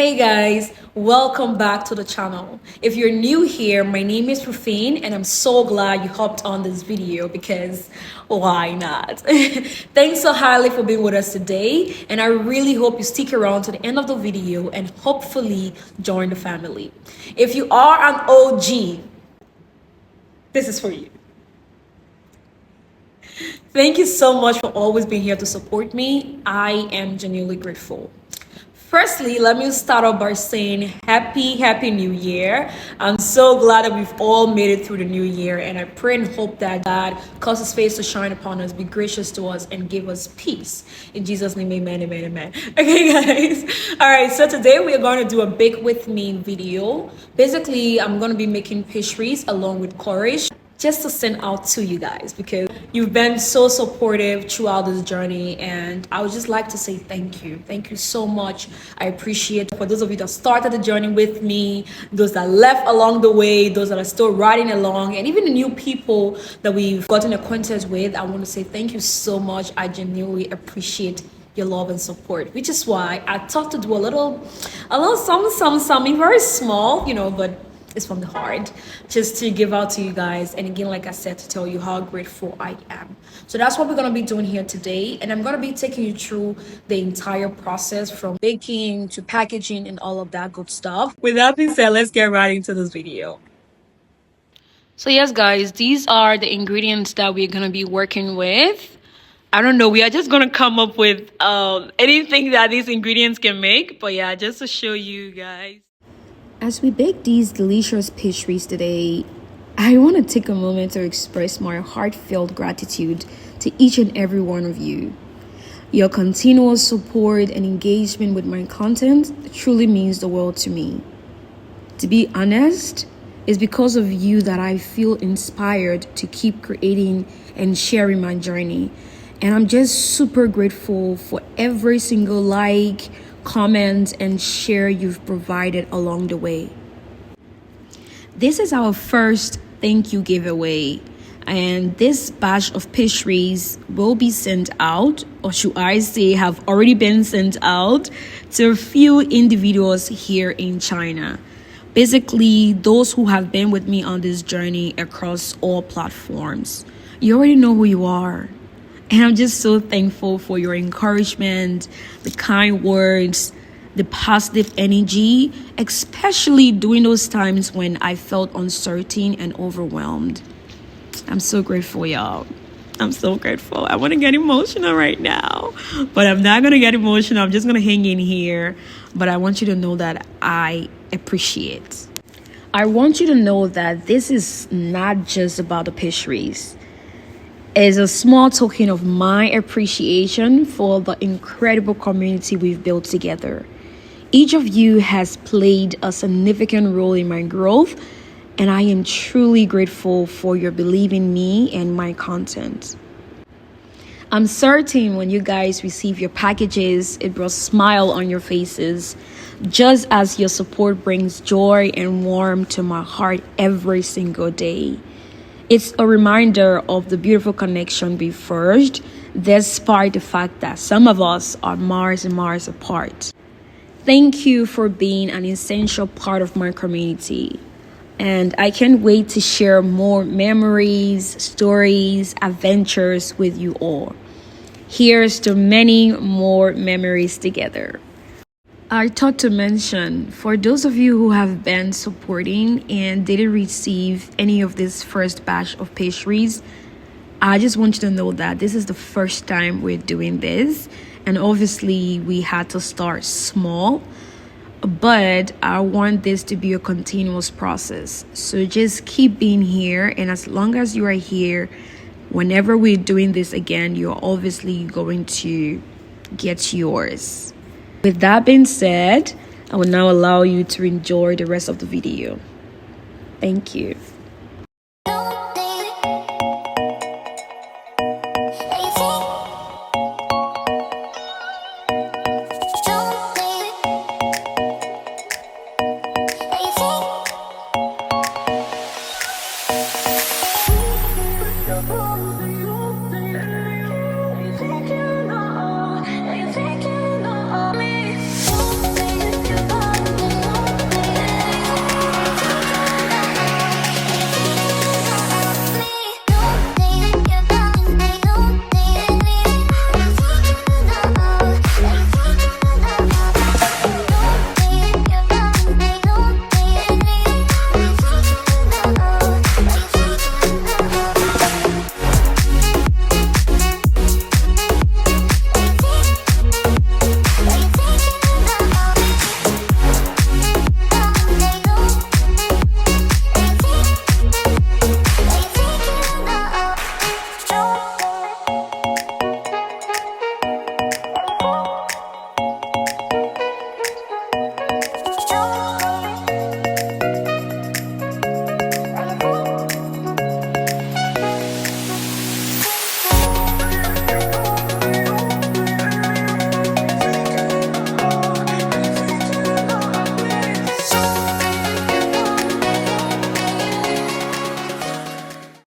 Hey guys, welcome back to the channel. If you're new here, my name is Rufine and I'm so glad you hopped on this video because why not? Thanks so highly for being with us today, and I really hope you stick around to the end of the video and hopefully join the family. If you are an OG, this is for you. Thank you so much for always being here to support me. I am genuinely grateful. Firstly, let me start off by saying happy new year. I'm so glad that we've all made it through the new year, and I pray and hope that God cause his face to shine upon us, be gracious to us, and give us peace. In Jesus' name, amen, amen, amen. Okay, guys. All right, so today we are going to do a bake with me video. Basically, I'm going to be making pastries along with Courage, just to send out to you guys because you've been so supportive throughout this journey, and I would just like to say thank you so much. I appreciate for those of you that started the journey with me, those that left along the way, those that are still riding along, and even the new people that we've gotten acquainted with. I want to say thank you so much. I genuinely appreciate your love and support, which is why I thought to do a little something very small, but it's from the heart, just to give out to you guys, and again, like I said, to tell you how grateful I am. So that's what we're going to be doing here today, and I'm going to be taking you through the entire process from baking to packaging and all of that good stuff. With that being said, let's get right into this video. So yes guys, these are the ingredients that we're going to be working with. I don't know, we are just going to come up with anything that these ingredients can make, but yeah, just to show you guys. As we bake these delicious pastries today, I want to take a moment to express my heartfelt gratitude to each and every one of you. Your continuous support and engagement with my content truly means the world to me. To be honest, it's because of you that I feel inspired to keep creating and sharing my journey. And I'm just super grateful for every single like, comment, and share you've provided along the way. This is our first thank you giveaway, and this batch of pastries will be sent out, or should I say have already been sent out, to a few individuals here in China. Basically, those who have been with me on this journey across all platforms. You already know who you are. And I'm just so thankful for your encouragement, the kind words, the positive energy, especially during those times when I felt uncertain and overwhelmed. I'm so grateful, y'all. I'm so grateful. I want to get emotional right now, but I'm not going to get emotional. I'm just going to hang in here. But I want you to know that I appreciate. I want you to know that this is not just about the pastries. Is a small token of my appreciation for the incredible community we've built together. Each of you has played a significant role in my growth, and I am truly grateful for your belief in me and my content. I'm certain when you guys receive your packages, it brought a smile on your faces, just as your support brings joy and warmth to my heart every single day. It's a reminder of the beautiful connection we forged, despite the fact that some of us are miles and miles apart. Thank you for being an essential part of my community. And I can't wait to share more memories, stories, adventures with you all. Here's to many more memories together. I thought to mention, for those of you who have been supporting and didn't receive any of this first batch of pastries, I just want you to know that this is the first time we're doing this. And obviously, we had to start small. But I want this to be a continuous process. So just keep being here. And as long as you are here, whenever we're doing this again, you're obviously going to get yours. With that being said, I will now allow you to enjoy the rest of the video. Thank you.